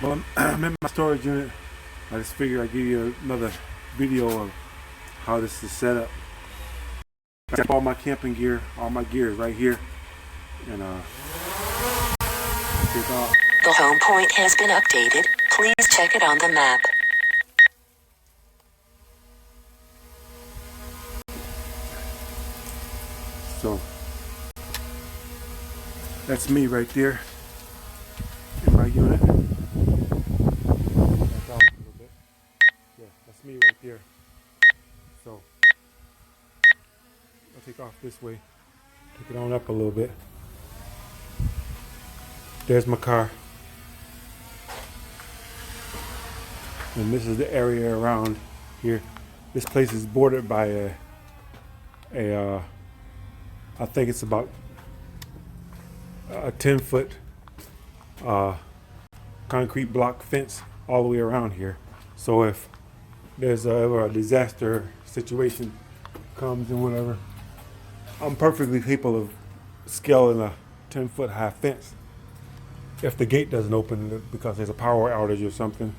Well, I'm in my storage unit. I just figured I'd give you another video of how this is set up. I got all my camping gear, all my gear is right here. And take off. The home point has been updated. Please check it on the map. So that's me right there in my unit. Back out a little bit. Yeah, that's me right there. So I'll take off this way. Take it on up a little bit. There's my car. And this is the area around here. This place is bordered by I think it's about a 10-foot concrete block fence all the way around here. So if there's ever a disaster situation comes and whatever, I'm perfectly capable of scaling a 10-foot high fence if the gate doesn't open because there's a power outage or something.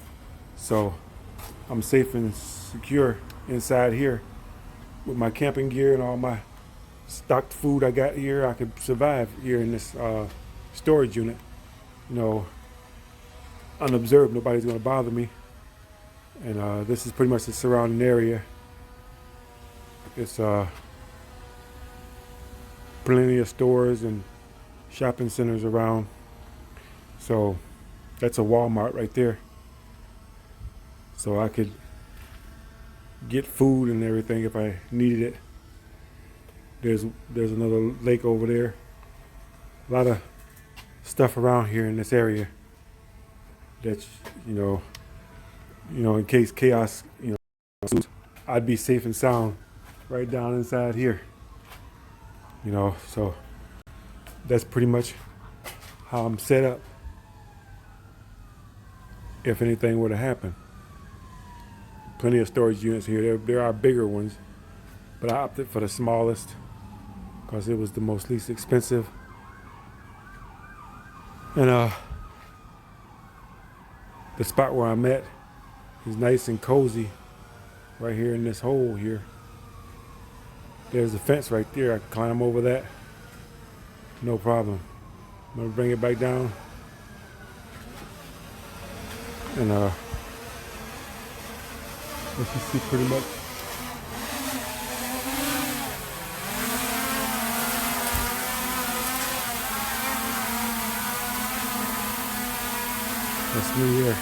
So I'm safe and secure inside here with my camping gear and all my stocked food I got here. I could survive here in this storage unit, unobserved. Nobody's going to bother me. And this is pretty much the surrounding area. It's plenty of stores and shopping centers around. So that's a Walmart right there. So I could get food and everything if I needed it. There's another lake over there. A lot of stuff around here in this area that in case chaos, I'd be safe and sound right down inside here. So that's pretty much how I'm set up if anything were to happen. Plenty of storage units here. There are bigger ones, but I opted for the smallest because it was the least expensive. And the spot where I'm at is nice and cozy right here in this hole here. There's a fence right there. I can climb over that. No problem. I'm gonna bring it back down. And let's just see pretty much. That's me here.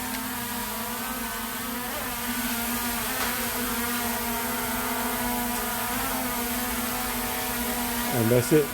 And that's it.